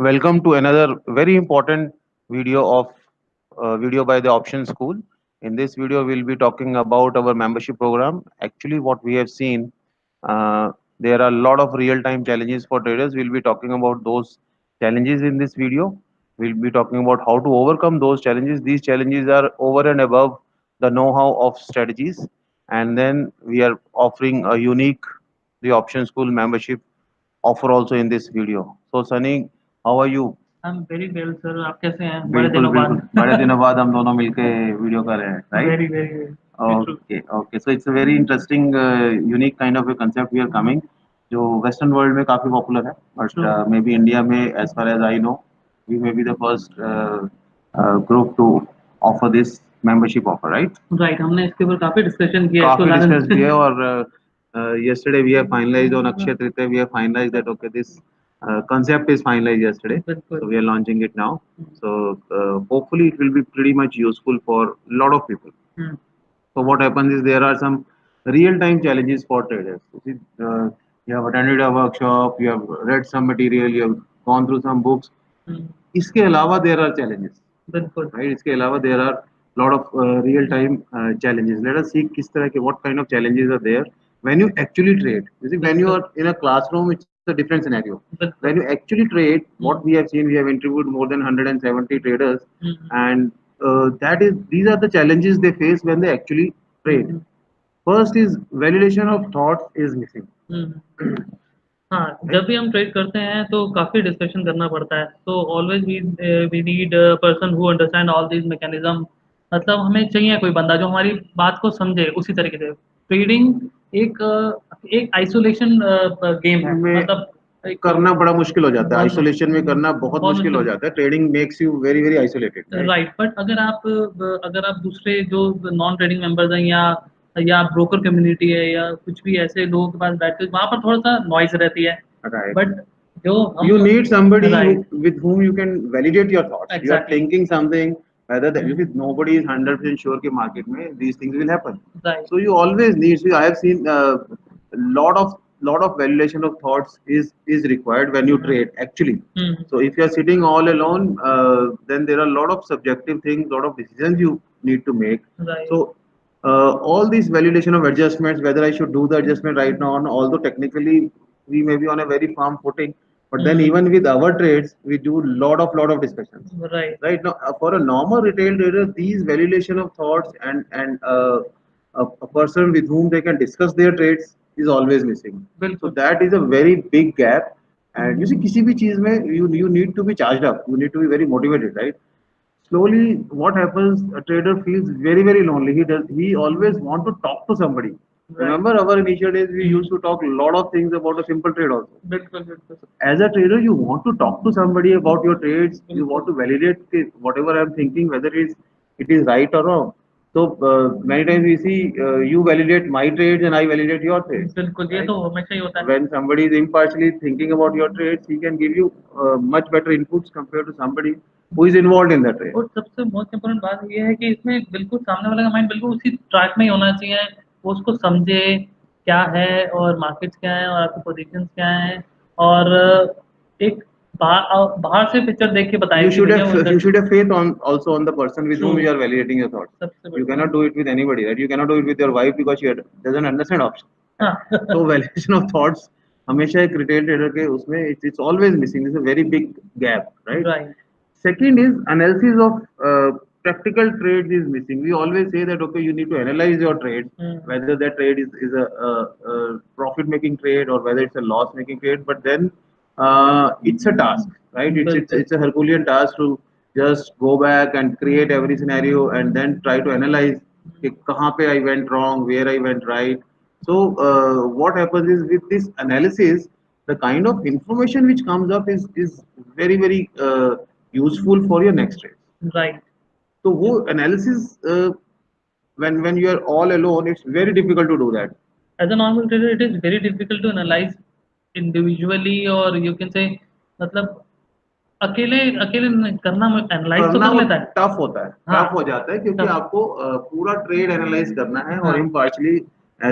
Welcome to another very important video by the Option School. In this video, we'll be talking about our membership program. Actually, what we have seen, there are a lot of real-time challenges for traders. We'll be talking about those challenges in this video. We'll be talking about how to overcome those challenges. These challenges are over and above the know-how of strategies, and then we are offering a unique the Option School membership offer also in this video. So Sunny, how are you? I'm very well, sir. आप कैसे हैं? बड़े बिल्कुल दिनों बिल्कुल बाद. बड़े दिनों बाद हम दोनों मिलके वीडियो कर रहे हैं, right? Very, very, very true. Okay, okay. So it's a very interesting, unique kind of a concept we are coming, जो वेस्टर्न वर्ल्ड में काफी पॉपुलर है, but True. May be India में as far as I know, we may be the first group to offer this membership offer, right? Right. हमने इसके ऊपर काफी discussion किया है. काफी डिस्कस किया और yesterday we have finalized on Akshaya Tritiya, we have finalized that okay, this concept is finalized yesterday, बिल्कुल. so we are launching it now. So hopefully it will be pretty much useful for a lot of people. Hmm. So what happens is there are some real-time challenges for traders. You see, you have attended a workshop, you have read some material, you have gone through some books. Hmm. इसके अलावा there are challenges, बिल्कुल. right? इसके अलावा there are lot of real-time challenges. Let us see किस तरह के what kind of challenges are there when you actually trade. You see, when you are in a classroom, it's a different scenario. बिल्कुल. When you actually trade, what we have seen, we have interviewed more than 170 traders, and that is these are the challenges they face when they actually trade. First is validation of thoughts is missing. हाँ, जब भी हम trade करते हैं तो काफी discussion करना पड़ता है. तो always we need person who understand all this mechanism. मतलब हमें चाहिए कोई बंदा जो हमारी बात को समझे उसी तरीके से. ट्रेडिंग एक आइसोलेशन गेम है. में मतलब करना बड़ा मुश्किल हो जाता है, बहुत आइसोलेशन में करना बहुत मुश्किल हो जाता है. Trading makes you very very isolated, right. But अगर आप दूसरे जो नॉन ट्रेडिंग मेंबर्स हैं या ब्रोकर कम्युनिटी है या कुछ भी ऐसे लोगों के पास बैठते हैं वहाँ पर थोड़ा सा नॉइज रहती है. राइट. बट जो You need somebody Right. with whom you can validate your thoughts. You are Exactly. thinking something, whether that you see, nobody is 100% sure कि market में these things will happen. Right. So you always need. So I have seen lot of validation of thoughts is required when you trade actually. So if you are sitting all alone, then there are a lot of subjective things, lot of decisions you need to make. Right. So all these validation of adjustments, whether I should do the adjustment right now, although technically we may be on a very firm footing, but then even with our trades, we do lot of discussions. Right. Right now, for a normal retail trader, these validation of thoughts and a person with whom they can discuss their trades is always missing. So that is a very big gap. And you see, किसी भी चीज में you need to be charged up. You need to be very motivated, right? Slowly, what happens? A trader feels very very lonely. He always want to talk to somebody. Right. Remember our initial days, we used to talk a lot of things about a simple trade also. बिल्कुल बिल्कुल. As a trader, you want to talk to somebody about your trades. You want to validate whatever I'm thinking, whether it is right or wrong. So many times we see you validate my trades and I validate your trades. बिल्कुल. ये Right? तो हमेशा ही होता है. When somebody is impartially thinking about your trades, he can give you much better inputs compared to somebody who is involved in the trade. और सबसे most important बात ये है कि इसमें बिल्कुल सामने वाले का माइंड बिल्कुल उसी ट्रैक में ही होना चाहिए. वो उसको समझे क्या है और मार्केट्स क्या है और आपकी पोजीशंस क्या है और एक बाहर से पिक्चर देख के बताएं. You should have faith on also on the person with whom you are validating your thoughts. सबसे You cannot do it with anybody, right? You cannot do it with your wife because she doesn't understand options. So validation of thoughts हमेशा एक retail trader के उसमें it's always missing. It's a very big gap, right? Right. Second is analysis of practical trades is missing. We always say that okay, you need to analyze your trade, whether that trade is a profit making trade or whether it's a loss making trade. But then it's a task, right? It's a Herculean task to just go back and create every scenario and then try to analyze कि कहाँ पे I went wrong, where I went right. So what happens is with this analysis, the kind of information which comes up is very very useful for your next trade. Right. So वो analysis when you are all alone, it's very difficult to do that. As a normal trader, it is very difficult to analyze individually or you can say मतलब अकेले अकेले करना analyse तो कर लेता है. Tough होता है, टफ हो जाता है क्योंकि आपको पूरा ट्रेड एनालाइज करना है और impartially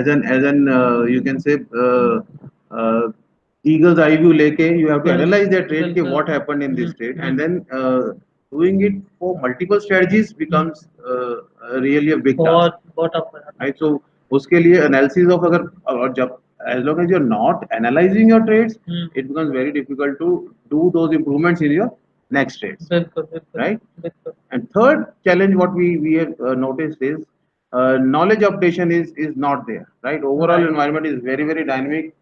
as an you can say eagle's eye view लेके you have to बिल्कुल analyze that trade कि बिल्कुल what happened in this trade, and hmm, then doing it for multiple strategies becomes really a big task, बहुत tough है। right? So उसके लिए analysis of अगर और जब as long as you're not analyzing your trades, it becomes very difficult to do those improvements in your next trades, बिल्कुल बिल्कुल right? बिल्कुल And third challenge what we have noticed is knowledge updation is not there, right? Overall right environment is very dynamic.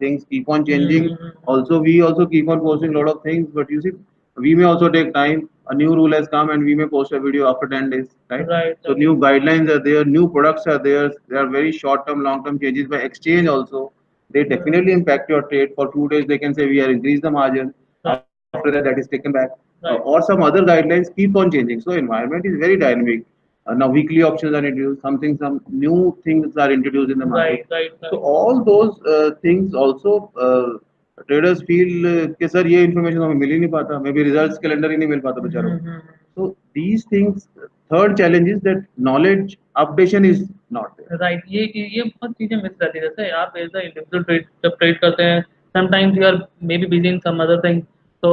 Things keep on changing. Also, we also keep on posting a lot of things, but you see, we may also take time. A new rule has come, and we may post a video after 10 days, right? Right So new guidelines are there, new products are there. There are very short-term, long-term changes by exchange also. They definitely impact your trade. For 2 days, they can say we are increased the margin. After that, that is taken back. Or some other guidelines keep on changing. So environment is very dynamic. Now weekly options are introduced, some new things are introduced in the market. So all those things also traders feel कि sir ये information हमें मिल ही नहीं पाता, maybe results calendar ही नहीं मिल पाता बेचारों को. So these things, third challenge is that knowledge updation is not there. Right ये बहुत चीजें मिस रहती है। जैसे आप एज अ इंडिविजुअल ट्रेड जब ट्रेड करते हैं, sometimes you are maybe busy in some other thing, तो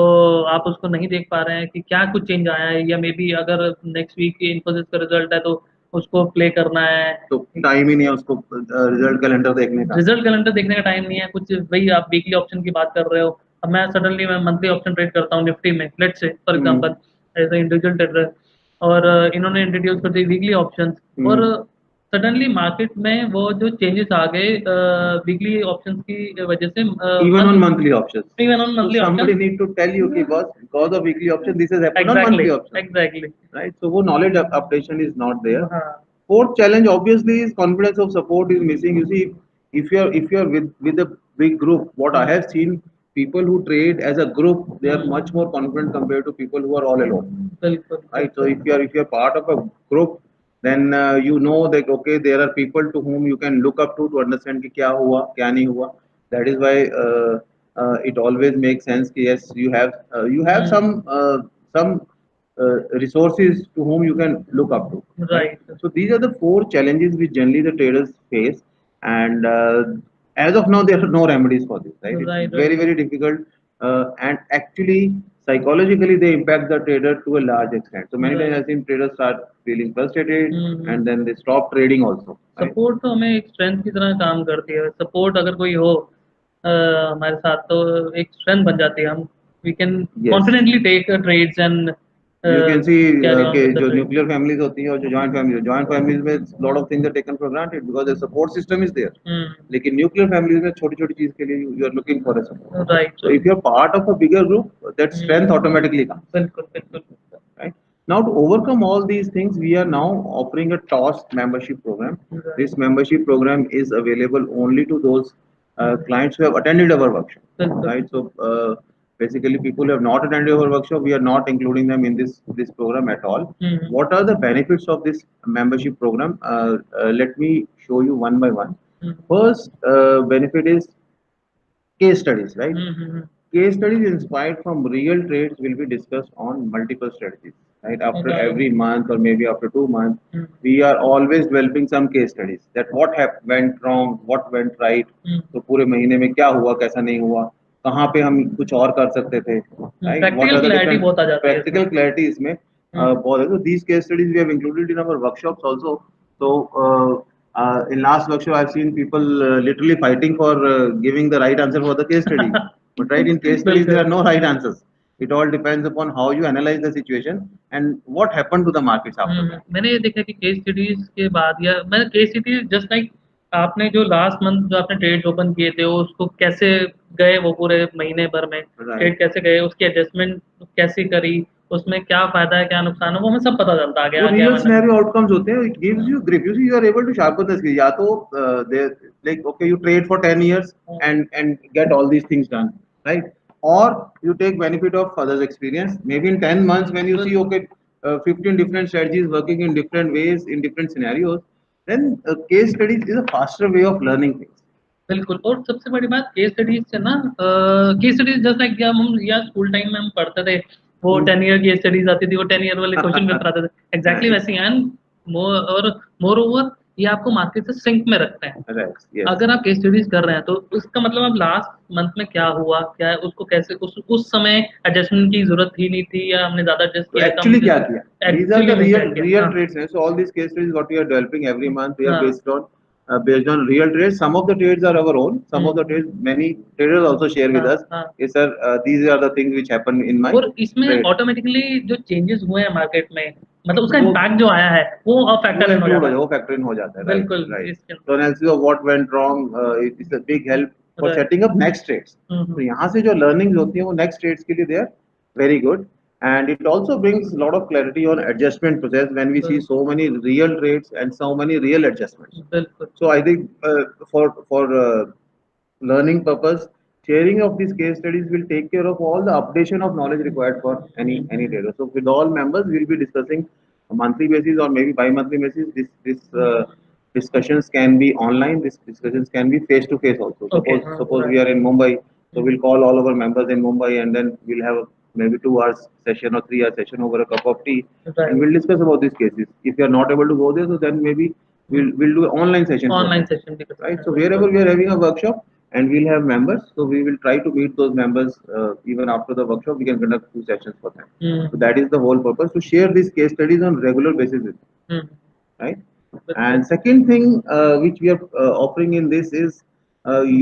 आप उसको नहीं देख पा रहे हैं कि क्या कुछ चेंज आया है, या मे बी अगर नेक्स्ट वीक की इन्फोसिस का रिजल्ट है तो उसको प्ले करना है, तो टाइम ही नहीं है उसको रिजल्ट कैलेंडर देखने का. रिजल्ट कैलेंडर देखने का टाइम नहीं है कुछ। वही आप वीकली ऑप्शन की बात कर रहे हो, अब मैं मंथली ऑप्शन ट्रेड करता हूँ निफ्टी में, let's say for example as a individual trader, और इन्होंने इंट्रोड्यूस कर दी वीकली ऑप्शंस, और सडनली मार्केट में वो जो चेंजेस आ गए वीकली ऑप्शंस की वजह से, Even on monthly options. Even on So monthly somebody option, need to tell you कि boss, because of weekly option, this has happened on exactly monthly option, exactly right? So वो knowledge updation is not there. हाँ Fourth challenge obviously is confidence of support is missing. You see, if you're with a big group, what I have seen, people who trade as a group, they are much more confident compared to people who are all alone, बिल्कुल right? So if you're part of a group, then you know that okay, there are people to whom you can look up to understand कि क्या हुआ क्या नहीं हुआ. That is why it always makes sense कि yes, you have some resources to whom you can look up to, right? Right So these are the four challenges which generally the traders face, and as of now there are no remedies for this, right? It's right very difficult, and actually psychologically they impact the trader to a large extent. So many times I've seen traders start feeling frustrated, and then they stop trading also, right? Support तो हमें एक strength की तरह काम करती है। Support अगर कोई हो हमारे साथ, तो एक स्ट्रेंथ बन जाती है। हम we can Yes. Confidently take trades and You can see carry on कि विद द जो ट्रेड। nuclear families होती हैं और जो joint families में lot of things are taken for granted because the support system is there. लेकिन nuclear families में छोटी छोटी चीज के लिए you are looking for a support. Right So if you are part of a bigger group, that strength automatically comes, बिल्कुल बिल्कुल right? Now to overcome all these things, we are now offering a TOS membership program. This membership program is available only to those clients who have attended our workshop, बिल्कुल right? So basically, people who have not attended our workshop, we are not including them in this program at all. What are the benefits of this membership program? Let me show you one by one. First benefit is case studies, right? Case studies inspired from real trades will be discussed on multiple strategies, right? After every month or maybe after 2 months, we are always developing some case studies that what went wrong, what went right. तो पूरे महीने में क्या हुआ, कैसा नहीं हुआ, कहाँ पे हम कुछ और कर सकते थे, right? What practical are the clarity different बहुत आ जाती है इसमें। practical clarity इसमें बहुत है. So these case studies we have included in our workshops also. So in last workshop, I've seen people literally fighting for giving the right answer for the case study. But right, in case studies, there are no right answers. It all depends upon how you analyze the situation and what happened to the markets after that. मैंने ये देखा कि case studies के बाद, या मैंने case studies just like आपने जो लास्ट मंथ जो आपने ट्रेड ओपन किए थे उसको कैसे गए, वो पूरे महीने भर में ट्रेड कैसे गए, उसकी एडजस्टमेंट कैसे करी, उसमें क्या फायदा है क्या नुकसान है, वो हमें सब पता चलता वो आगे real आगे scenario outcomes होते हैं. It gives you grip. You see, you are able to sharpen the skill. या तो they like okay, you trade for 10 years and get all these things done, right? Or you take benefit of others' experience. Maybe in 10 months, when you see okay, 15 different strategies working in different ways in different scenarios, then case studies is a faster way of learning things. बिल्कुल। और सबसे बड़ी बात case studies से ना, case studies just like जब हम या स्कूल टाइम में हम पढ़ते थे, वो 10 ईयर केस स्टडीज आती थी, वो 10 ईयर वाले क्वेश्चन पेपर आते थे, एग्जैक्टली वैसे ही। एंड और मोर ओवर ये आपको मार्केट से सिंक में रखते हैं। Right. Yes. अगर आप केस स्टडीज कर रहे हैं तो उसका मतलब अब लास्ट मंथ में क्या हुआ, क्या है, उसको कैसे उस समय एडजस्टमेंट की जरूरत थी नहीं थी, या हमने ज्यादा एडजस्ट तो किया कम actually क्या किया? These are एक्चुअली the में क्या real किया। real हाँ trades. So all these case studies what we are developing every month, we are हाँ based on real trades. Some of the trades are our own. Some of the trades many traders also share with हाँ us. हाँ। Yes, sir. These are the things which happen in my और इसमें trade. Automatically जो changes हुए हैं market में, मतलब उसका वो इम्पैक्ट जो आया है वो अब वो फैक्टर इन हो include जाता हो जाए, है। वो factor in हो जाता है. Right. बिल्कुल Right. इसके So analysis of what went wrong is a big help for right. setting up next trades. तो यहाँ से जो learnings होती हैं वो next trades के लिए they are very good. And it also brings a lot of clarity on adjustment process when we see so many real trades and so many real adjustments. बिल्कुल So I think for learning purpose, sharing of these case studies will take care of all the updation of knowledge required for any trader. So with all members, we'll be discussing a monthly basis or maybe bi-monthly basis. This discussions can be online. These discussions can be face to face also. Okay Suppose we are in Mumbai, so we'll call all our members in Mumbai, and then we'll have a maybe 2 hours session or 3 hour session over a cup of tea, and we'll discuss about these cases. If you are not able to go there, so then maybe we'll do an online session for online them, session भी कर सकते right? हैं So बिल्कुल। wherever we are having a workshop and we'll have members, so we will try to meet those members even after the workshop. We can conduct 2 sessions for them. So that is the whole purpose, to share these case studies on regular basis with them, right? बिल्कुल And second thing which we are offering in this is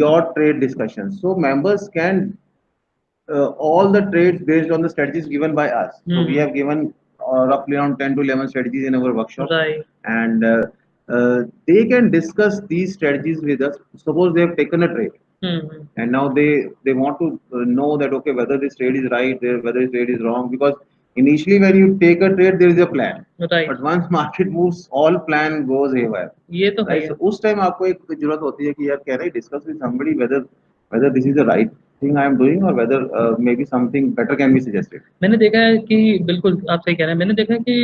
your trade discussions. So members can all the trades based on the strategies given by us. So we have given roughly around 10 to 11 strategies in our workshops, right. and they can discuss these strategies with us. Suppose they have taken a trade, and now they want to know that okay, whether this trade is right, whether this trade is wrong, because initially when you take a trade there is a plan, right. but once market moves all plan goes haywire, ये तो है right? ही So है। उस time आपको एक जरूरत होती है कि यार can I discuss with somebody whether this is the right thing I am doing, or whether maybe something better can be suggested. मैंने देखा है कि बिल्कुल आप सही कह रहे हैं। मैंने देखा है कि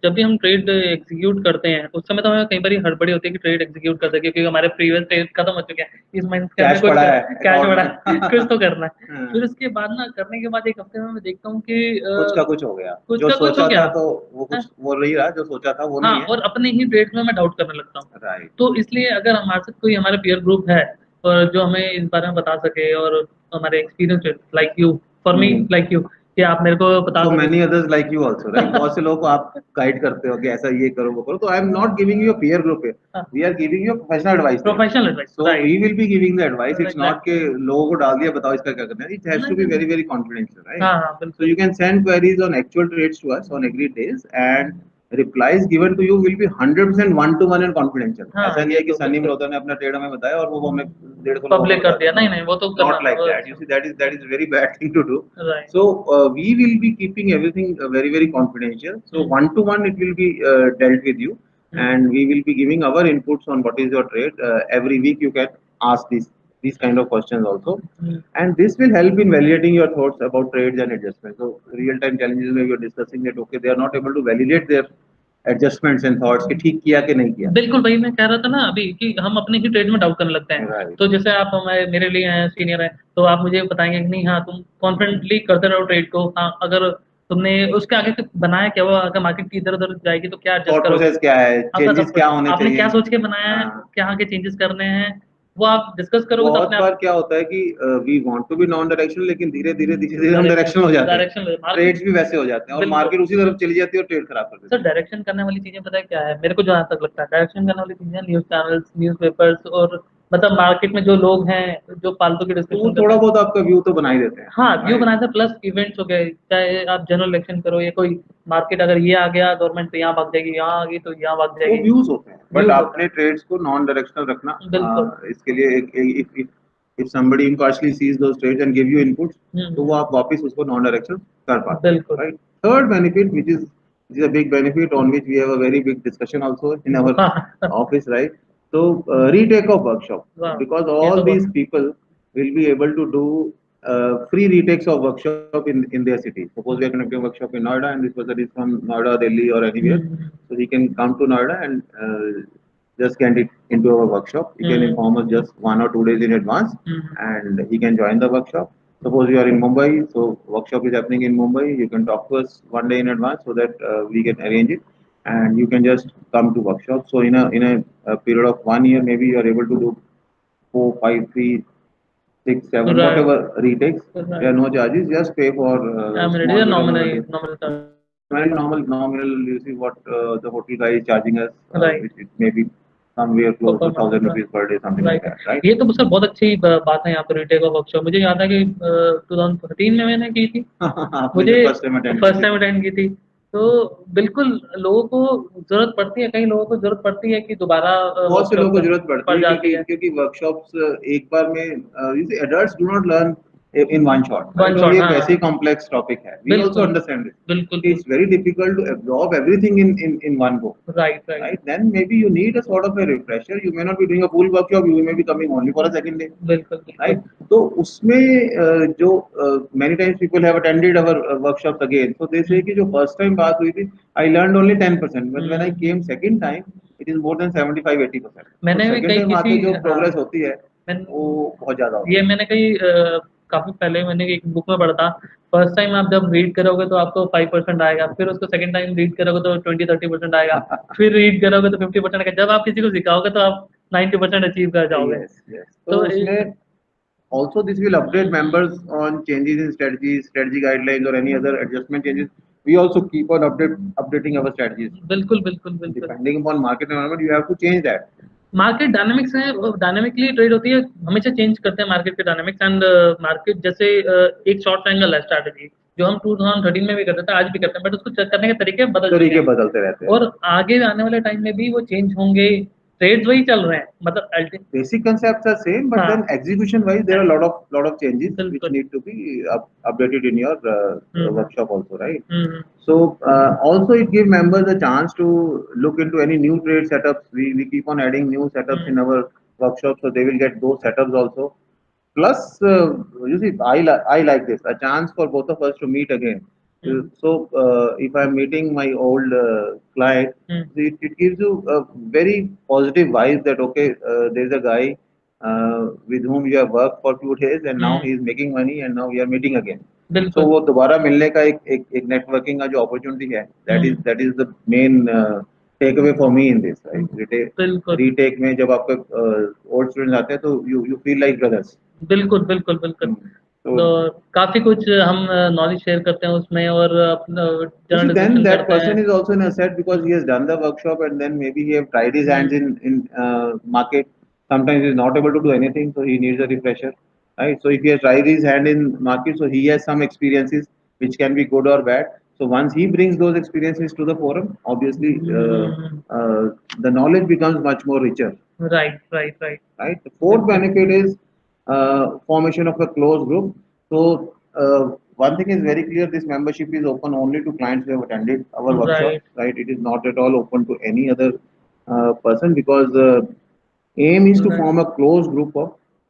जब भी हम ट्रेड एग्जीक्यूट करते हैं उस समय तो हमें कई बार हड़बड़ी होती है कि ट्रेड एग्जीक्यूट कर सके, क्योंकि हमारे प्रीवियस ट्रेड खत्म हो चुके हैं, इस मंथ के हमें कैश कुछ पड़ा है कैश अकाउंट बड़ा में कुछ तो करना है। हाँ, फिर उसके बाद ना करने के बाद एक हफ्ते में मैं देखता हूँ कि कुछ का कुछ हो गया, कुछ जो का कुछ हो सोचा गया। था तो वो हाँ, कुछ वो नहीं रहा, जो सोचा था वो हाँ, नहीं है, और अपने ही ट्रेड्स में मैं डाउट करने लगता हूँ। राइट। तो इसलिए अगर हमारे साथ कोई हमारा पीयर ग्रुप है और जो हमें इस बारे में बता सके, और हमारे experience like you, for me like you, कि आप मेरे को बता So सके। many others like you also, right? बहुत से लोगों को आप गाइड करते हो कि ऐसा ये करो वो करो, तो I am not giving you a peer group here. We are giving you a professional advice here. Professional advice So right. we will be giving the advice. It's not exactly. कि लोगों को डाल दिया बताओ इसका क्या करना है. It has to be नहीं, very very confidential, right? हाँ हाँ So बिल्कुल। you can send queries on actual trades to us on agreed days, and replies given to you will be 100% one to one and confidential. हाँ ऐसा नहीं ये है कि तो सनी बिल्कुल मल्होत्रा ने अपना ट्रेड हमें बताया और वो हमें 150 लोगों को पब्लिक बता कर दिया, दिया. नहीं नहीं वो तो करना Not like वो that. You see, that is very bad thing to do. Right. So we will be keeping everything very very confidential. So one to one it will be dealt with you, and we will be giving our inputs on what is your trade. Every week you can ask these kind of questions also, and this will help in validating your thoughts about trades and adjustments. So real time challenges where you are discussing that okay, they are not able to validate their adjustments and thoughts कि ठीक किया कि नहीं किया. बिल्कुल वही मैं कह रहा था ना अभी कि हम अपने ही ट्रेड में डाउट करने लगते हैं। Right. तो जैसे आप हमारे मेरे लिए हैं, सीनियर हैं, तो आप मुझे बताएंगे कि नहीं हाँ तुम कॉन्फिडेंटली करते रहो ट्रेड को। हाँ, अगर तुमने उसके आगे कुछ बनाया क्या हुआ, अगर मार्केट की इधर उधर जाएगी तो क्या एडजस्ट थॉट करोगे, प्रोसेस क्या है, आपका चेंजेस क्या होने आपने क्या चाहिए. सोच के बनाया है, हाँ. क्या आगे चेंजेस करने हैं, वो आप डिस्कस करोगे तो बहुत अपने बार आप क्या होता है कि we want to be non directional, लेकिन धीरे धीरे हम डायरेक्शनल हो जाते हैं. डायरेक्शन ट्रेड्स भी वैसे हो जाते हैं और बिल्कुल। मार्केट उसी तरफ चली जाती है और ट्रेड खराब कर देती सर डायरेक्शन करने वाली चीजें पता है क्या है, मेरे को जहाँ तक लगता है डायरेक्शन करने वाली चीजें न्यूज चैनल्स, न्यूज़पेपर्स, और मतलब मार्केट में जो लोग हैं जो फालतू की है. तो वो डिस्कशन थोड़ा करते हैं। बहुत आपका व्यू तो बना ही देते हैं, हाँ व्यू राइट. बनाए थे, प्लस इवेंट्स हो गए, चाहे आप जनरल इलेक्शन करो या कोई मार्केट अगर ये आ गया गवर्नमेंट तो यहाँ भाग जाएगी, यहाँ आ गई तो यहाँ भाग वो जाएगी, व्यूज होते हैं, बट व्यूज होता आपने ट्रेड्स को नॉन डायरेक्शनल रखना. है। बिल्कुल। इसके लिए if somebody impartially sees those trades and give you inputs, तो वो आप वापस उसको नॉन डायरेक्शनल कर पाते हैं, बिल्कुल। Right. Third benefit which is a big benefit on which we have a very big discussion also in our office, right? So retake of workshop, वाह, because ये all तो these बहुत people will be able to do free retakes of workshop in their city. Suppose we are conducting a workshop in Noida and this person is from Noida, Delhi or anywhere, so he can come to Noida and just get it into our workshop. He can inform us just 1 or 2 days in advance, and he can join the workshop. Suppose you are in Mumbai, so workshop is happening in Mumbai. You can talk to us one day in advance so that we can arrange it, and you can just come to workshop. So in a period of 1 year, maybe you are able to do 4, 5, 3, 6, 7, Right. whatever retakes. Right. There are no charges. Just pay for I mean, it is small a bit of nominal, royalty. nominal charge. Very nominal. You see what the hotel guy is charging us, Right. which it may be somewhere close to Per month, 1,000 right. rupees per day, something like right that, right? ये तो sir बहुत अच्छी बात है यहाँ पर retake of workshop मुझे याद है कि 2013 में मैंने की थी आपने मुझे जब फर्स्ट टाइम अटेंड की फर्स्ट थी, टाइम अटेंड की थी तो बिल्कुल लोगों को जरूरत पड़ती है कई लोगों को जरूरत पड़ती है कि दोबारा बहुत से लोगों वर्कशॉप को जरूरत पड़ती पड़ है जाती है क्योंकि वर्कशॉप्स एक बार में adults do not learn in one shot, one right? और शॉट ये हाँ वैसे ही complex topic है. We also बिल्कुल understand it. बिल्कुल It's very difficult to absorb everything in one go, right right right? Then maybe you need a sort of a refresher. You may not be doing a full workshop. You may be coming only for a second day, बिल्कुल right? बिल्कुल तो उसमें जो many times people have attended our workshops again, so they say कि जो first time बात हुई थी, I learned only 10%, but when I came second time, it is more than 75-80%. तो मैंने भी second कई time किसी आके जो हाँ progress होती है, वो मैंने बहुत ज्यादा होती ये है. मैंने कई काफी पहले मैंने एक बुक में पढ़ा था फर्स्ट टाइम आप जब रीड करोगे तो आपको 5% आएगा फिर उसको सेकंड टाइम रीड करोगे तो 20-30% आएगा फिर रीड करोगे तो 50% आएगा जब आप किसी को सिखाओगे तो आप 90% अचीव कर जाओगे Yes, yes. तो तो उसमें also this will update members on changes in strategies, strategy guidelines, or any other adjustment changes. We also keep on updating our strategies. बिल्कुल बिल्कुल बिल्कुल Depending upon market environment, you have to change that. Market dynamics है वो dynamically trade होती है हमेशा change करते हैं मार्केट के डायनामिक्स एंड मार्केट जैसे एक शॉर्ट ट्रायंगल है स्ट्रैटेजी जो हम 2013 में भी करते थे आज भी करते हैं बट उसको करने के तरीके बदल चुके तरीके हैं बदलते रहते हैं. और आगे आने वाले टाइम में भी वो चेंज होंगे ट्रेड्स वही चल रहे हैं मतलब Basic concepts are same, but हाँ then execution wise, there are a lot of changes which बिल्कुल need to be updated in your hmm workshop also, right? Hmm So also it gives members a chance to look into any new trade setups. We keep on adding new setups in our workshop, so they will get those setups also. Plus, you see, I like this, a chance for both of us to meet again. So if I'm meeting my old client, it gives you a very positive vibe that okay, there's a guy with whom you have worked for few days and now he is making money and now we are meeting again. So बिल्कुल वो दोबारा मिलने का एक networking का जो opportunity है, that is the main takeaway for me in this, right? बिल्कुल Retake में जब आपके old students आते हैं तो you feel like brothers. बिल्कुल बिल्कुल बिल्कुल तो तो काफी कुछ हम नॉलेज शेयर करते हैं उसमें और अपना you see, general then discussion that करते हैं person is also an asset because he has done the workshop and then maybe he have tried his hands in market. Sometimes he is not able to do anything, so he needs a refresher, right? So if he has tried his hand in market, so he has some experiences which can be good or bad. So once he brings those experiences to the forum, obviously the knowledge becomes much more richer. Right right right Right. The fourth benefit is formation of a closed group. So one thing is very clear: this membership is open only to clients who have attended our workshop. Right Right. It is not at all open to any other person because aim is to form a closed group of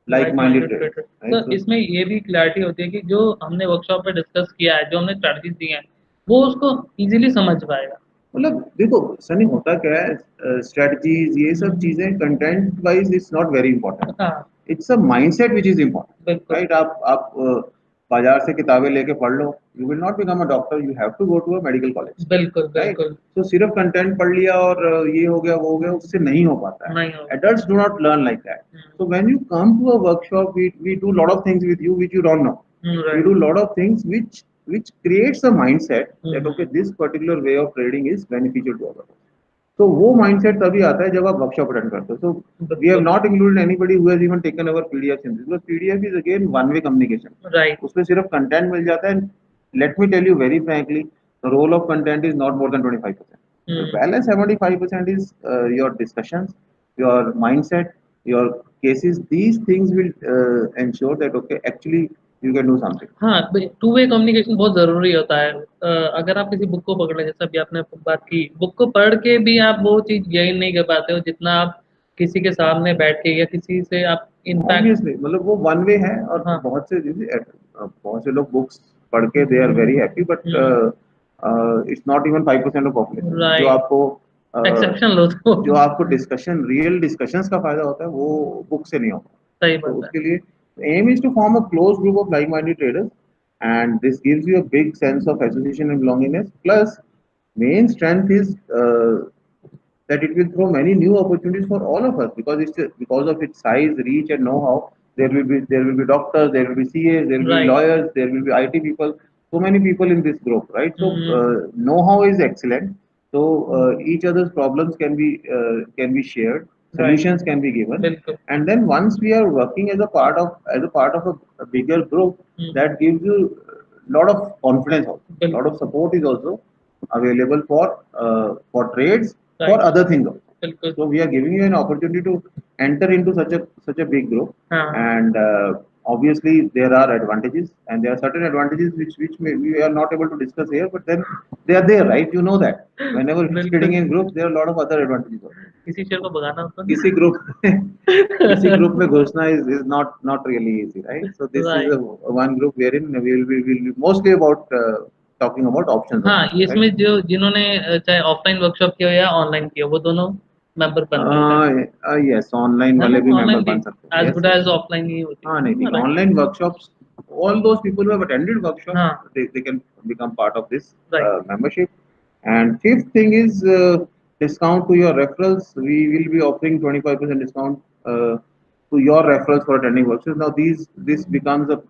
like like-minded minded traders. Trader Right. तो So इसमें ये भी clarity होती है कि जो हमने workshop में डिस्कस किया है जो हमने स्ट्रैटेजीज दी हैं वो उसको इजीली समझ पाएगा मतलब देखो सनी होता क्या है स्ट्रेटजीज ये सब चीजें content wise it's not very important हाँ it's a mindset which is important बिल्कुल राइट आप बाजार से किताबें लेके पढ़ लो you will not become a doctor you have to go to a medical college बिल्कुल राइट बिल्कुल तो सिर्फ कंटेंट पढ़ लिया और ये हो गया वो हो गया उससे नहीं हो पाता है नहीं हो adults do not learn like that so when you come to a workshop we do lot of things with you which you don't know we right do lot of things which creates a mindset that okay this particular way of trading is beneficial to our तो वो mindset तभी आता है जब आप workshop attend करते हो so we have not included anybody who has even taken our PDF in this because PDF is again one way communication right उसमें सिर्फ कंटेंट मिल जाता है let me tell you very frankly the role of content is not more than 25% the balance 75% is your discussions your mindset your cases these things will ensure that okay actually you can do something हाँ two way communication बहुत जरूरी होता है अगर आप किसी book को पकड़ लें जैसे अभी आपने बात की बुक को पढ़ के भी आप वो चीज गेन नहीं कर पाते हो जितना आप किसी के सामने बैठ के या किसी से आप इनफैक्ट ऑब्वियसली मतलब वो वन वे है और हाँ बहुत से लोग बुक्स पढ़ के they are very happy but it's not even 5% of population right exception लो तो जो आपको डिस्कशन रियल डिस्कशंस का फायदा होता है वो बुक से नहीं होता सही तो बात है उसके लिए aim is to form a close group of like-minded traders and this gives you a big sense of association and belongingness plus main strength is that it will throw many new opportunities for all of us because because of its size, reach, and know-how. There will be doctors, there will be CAs, there will be Right. lawyers, there will be IT people. So many people in this group, right? So Mm, know-how is excellent. So mm, each other's problems can be shared, right. solutions can be given, बिल्कुल. and then once we are working as a part of a bigger group, Mm, that gives you a lot of confidence also. A lot बिल्कुल. of support is also available for trades, for Right. other things also. बिल्कुल. So we are giving you an opportunity to enter into such a big group, हाँ. and obviously there are advantages and there are certain advantages which we are not able to discuss here, but then they are there, right? You know that whenever you're trading बिल्कुल. in groups, there are a lot of other advantages also. किसी शेर को भगाना होता किसी है. Group किसी group में घुसना is not really easy, right? So this is Right. a one group wherein we'll be mostly about talking about options हाँ, only, right? इसमें जो जिन्होंने चाहे ऑफलाइन वर्कशॉप किया हो या ऑनलाइन किया हो, वो दोनों मेंबर बन सकते हैं, यस, ऑनलाइन है ना? वाले भी मेंबर ऑनलाइन भी बन सकते हैं, as yes good yes. As offline ही होती हाँ, नहीं है ठीक ना? है, right. Online workshops, all those people who have attended workshops, हाँ. they can become part of this right. membership. And fifth thing is discount to your referrals. We will be offering 25% discount to your referrals for attending workshops. Now this becomes a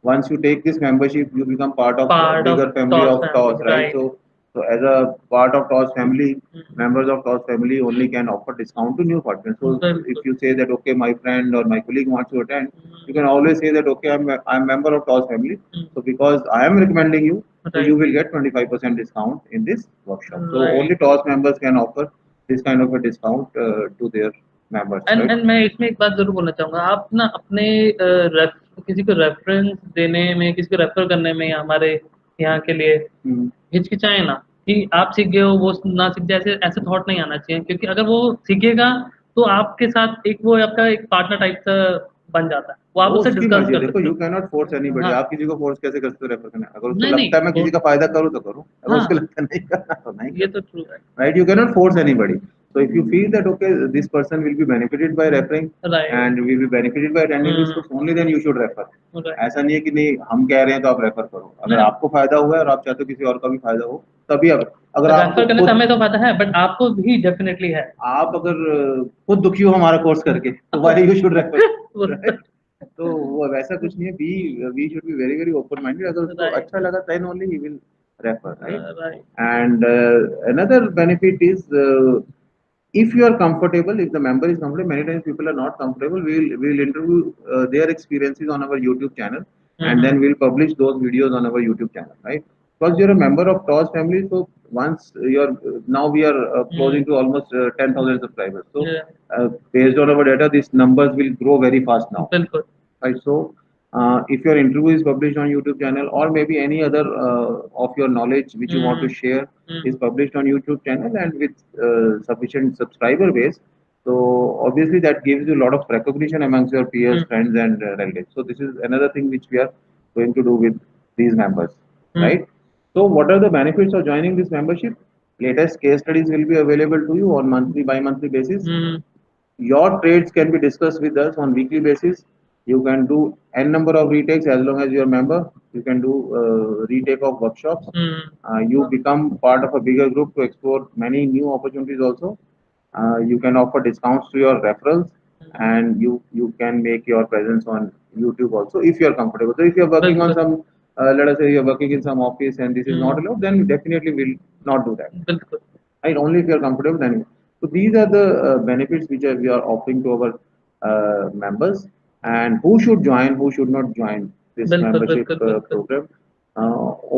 once you take this membership, you become part of a part of bigger family toss of family, TOS, right? Right. So as a part of TOS family, members of TOS family only can offer discount to new participants. So if बिल्कुल. you say that okay, my friend or my colleague wants to attend, you can always say that okay, I'm member of TOS family. So because I am recommending you, so you right. will get 25% discount in this workshop. So only right. TOS members can offer this kind of a discount to their members, and right? And मैं इसमें एक बात ज़रूर बोलना चाहूँगा, आप ना अपने रेफ किसी को रेफ़रेंस देने में, किसी को रेफ़र करने में या हमारे यहाँ के लिए Hmm. हिचकिचाएँ ना, कि आप सीख गए हो, वो ना सीख जाए, ऐसे ऐसे थॉट नहीं आना चाहिए क्योंकि अगर वो सीखेगा, तो आपके साथ एक वो आपका एक पार्टनर टाइप का बन जाता है। वो आप वो उससे उसकी डिस्कस मर्जी है, कर देखो सकते यू कैन नॉट फोर्स हो। एनीबॉडी, हाँ, आप किसी को फोर्स कैसे कर सकते हो रेफर करने, अगर उसको नहीं, नहीं, लगता है मैं वो किसी का फायदा करूँ तो करूँ, अगर उसको हाँ, लगता है नहीं करना तो नहीं ये करना, तो ट्रू है। right? You cannot force anybody. So if you feel that okay, this person will be benefited by referring right. and will be benefited by attending this hmm, course, only then you should refer. Right. ऐसा नहीं है कि नहीं हम कह रहे हैं तो आप रेफर करो, अगर नहीं, आपको फायदा हुआ है और आप चाहते हो किसी और का भी फायदा हो तभी, अगर आपको रेफ़र करने से खुद, हमें तो पता है, बट आपको भी डेफ़िनेटली है। आप अगर खुद दुखी हो हमारा कोर्स करके तो वाई यू शुड रेफर, वो तो राइट? तो वो वैसा कुछ नहीं है, we should be very very open minded, अगर उसको राइट, अच्छा लगा देन ओनली ही will refer, right? Right. And another benefit is if you are comfortable, if the member is comfortable, many times people are not comfortable, we'll interview their experiences on our YouTube channel, hmm, and hmm, then we'll publish those videos on our YouTube channel, right? Because you're a member of TOS family, so once you're now we are hmm, closing to almost 10,000 subscribers. So ये based on our data, these numbers will grow very fast now, बिल्कुल। right? So if your interview is published on YouTube channel, or maybe any other of your knowledge which you want to hmm, share is hmm, published on YouTube channel and with sufficient subscriber base, so obviously that gives you a lot of recognition amongst your peers, hmm, friends, and relatives. So this is another thing which we are going to do with these members, hmm, right? So what are the benefits of joining this membership? Latest case studies will be available to you on monthly, bi-monthly basis. Hmm, Your trades can be discussed with us on weekly basis. You can do n number of retakes as long as you're a member. You can do retake of workshops. Hmm, You become part of a bigger group to explore many new opportunities also. You can offer discounts to your referrals, and you can make your presence on YouTube also if you're comfortable. So if you're working on बिल्कुल, some, let us say you're working in some office and this is not hmm, allowed, then definitely will not do that, बिल्कुल, right? Only if you are comfortable, then. So these are the benefits which we are offering to our members, and who should join, who should not join this बिल्कुल, membership बिल्कुल, बिल्कुल। program.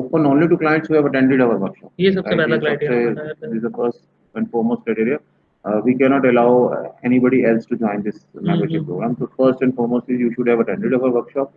Open only to clients who have attended our workshop, ये सबसे right? पहला criteria हमारा This है। is the first and foremost criteria. We cannot allow anybody else to join this hmm, membership hmm, program. So first and foremost is you should have attended our workshop.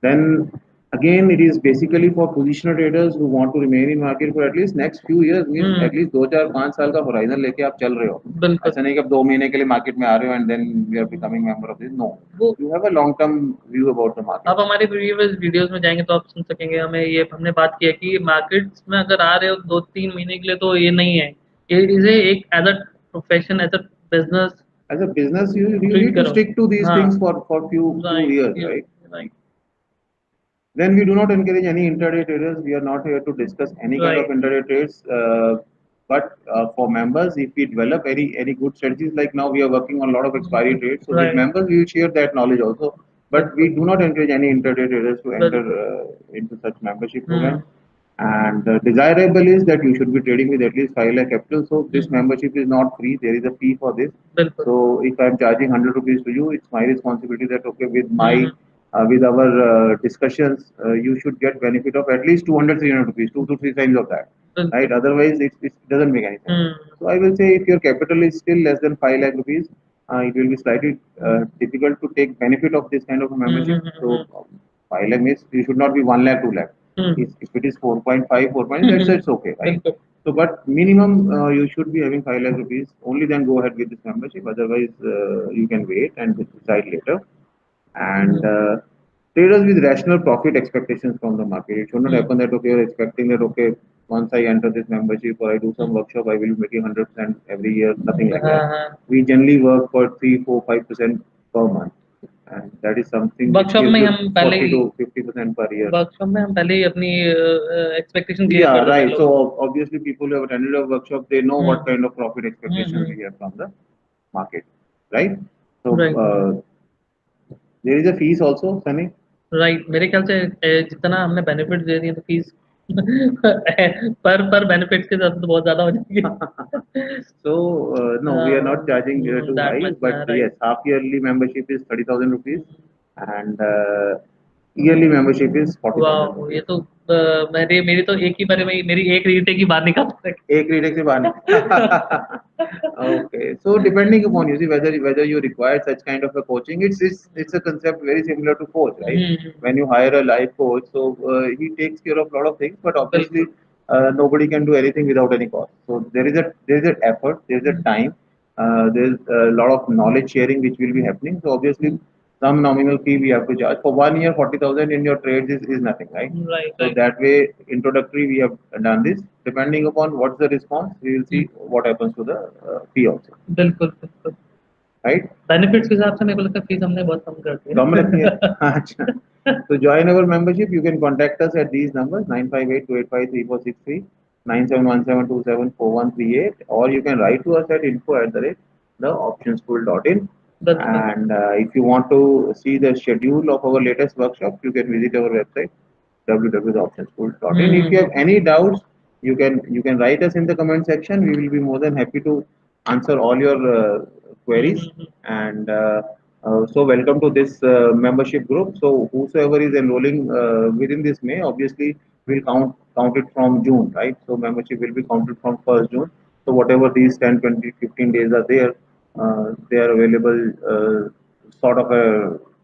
Then again, it is basically for positional traders who want to remain in market for at least next few years, means hmm, at least 2 4 5 साल का horizon लेके आप चल रहे हो, बिल्कुल। ऐसा नहीं कि आप 2 महीने के लिए मार्केट में आ रहे हो and then we are becoming member of this, no, वो you have a long term view about the market. आप हमारे प्रीवियस वीडियोस में जाएँगे तो आप सुन सकेंगे, हमें ये हमने बात की है कि मार्केट्स में अगर आ रहे हो 2-3 महीने के लिए तो ये नहीं है। ये इसे एक as a profession, as a business As a business, you treat need to करो। stick to these हाँ, things for few right, years, ये right? Right. Then we do not encourage any intraday traders. We are not here to discuss any kind of Right. intraday trades. But for members, if we develop any good strategies, like now we are working on a lot of expiry trades. So with Right. members, we will share that knowledge also. But we बिल्कुल, do not encourage any intraday traders to enter बिल्कुल। into such membership hmm, program. And desirable is that you should be trading with at least 5 lakh capital. So this hmm, membership is not free. There is a fee for this. बिल्कुल। So if I'm charging 100 rupees to you, it's my responsibility that okay, hmm, hmm, with our discussions, you should get benefit of at least 200, 300 rupees, 2 to 3 times of that, right? बिल्कुल। Otherwise, it doesn't make any sense. Hmm, So I will say if your capital is still less than 5 lakh rupees, it will be slightly difficult to take benefit of this kind of a hmm, membership. Hmm, hmm, So hmm, 5 lakh means you should not be 1 lakh, 2 lakh. Hmm, If it is 4.5, 4. Hmm, That's okay, right? बिल्कुल। So, but minimum you should be having 5 lakh rupees. Only then go ahead with this membership. Otherwise, you can wait and decide later. And hmm, traders with rational profit expectations from the market. It should not hmm, happen that okay, you're expecting that okay, once I enter this membership or I do some hmm, workshop, I will be making 100% every year. Nothing like हाँ, that. हाँ। We generally work for 3, 4, 5% per month, and that is something which workshop gives में you हम पहले 40 ही to 50% per year. Workshop में हम पहले ही अपनी expectation clear Yeah, कर देते हैं right. लोगों को। So obviously, people who have attended a workshop, they know what hmm, kind of profit hmm, expectations hmm, we have from the market, right? So right, there is a fees also, Sunny. Right. मेरे ख्याल से जितना हमने benefit दे दिए तो fees पर benefits के साथ तो बहुत ज़्यादा हो जाएगी। So no, we are not charging too that high, much but right. yes, half yearly membership is 30,000 rupees, and yearly membership is 40,000 वाह! rupees. ये तो मेरी मेरी तो एक ही बारे में मेरी एक रीटेक ही बाहर निकाल एक रीडेक से बाहर निकल Okay, so depending upon you see whether you require such kind of a coaching, it's a concept very similar to coach, right? Hmm, When you hire a life coach, so he takes care of a lot of things, but obviously बिल्कुल। nobody can do anything without any cost. So there is an effort, there is a hmm, time, there is a lot of knowledge sharing which will be happening. So obviously hmm, some nominal fee we have to charge for 1 year. 40,000 in your trades is nothing, right? Right, So right. that way, introductory, we have done this. Depending upon what's the response, we will hmm, see what happens to the fee also, बिल्कुल, बिल्कुल। right? Benefits के हिसाब से मेरे को लगता है fees हमने बहुत कम कर कम रखी है दिया। अच्छा तो join our membership you can contact us at these numbers 958 285 3463 9717274138 or you can write to us at info@theoptionspool.in बिल्कुल। and if you want to see the schedule of our latest workshop you can visit our website www.optionspool.in. If you have hmm, any doubts, you can write us in the comment section. We will be more than happy to answer all your hmm, queries. Hmm, hmm. And so welcome to this membership group. So whosoever is enrolling within this May, obviously will count it from June, right? So membership will be counted from 1st June. So whatever these 10, 20, 15 days are there, they are available sort of a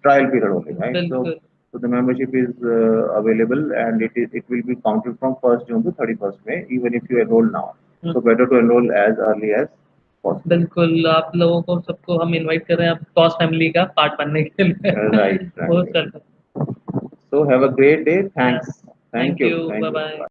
trial period only, right? So बिल्कुल। so the membership is available and it will be counted from 1st June to 31st May, even if you enroll now. Hmm, So better to enroll as early as possible. बिल्कुल, आप लोगों को सबको हम invite कर रहे हैं, आप टॉस फैमिली का पार्ट बनने के लिए। Right, right. बहुत चल So have a great day. या Thanks. Thank thank you. You, Thank you. Bye-bye. Bye.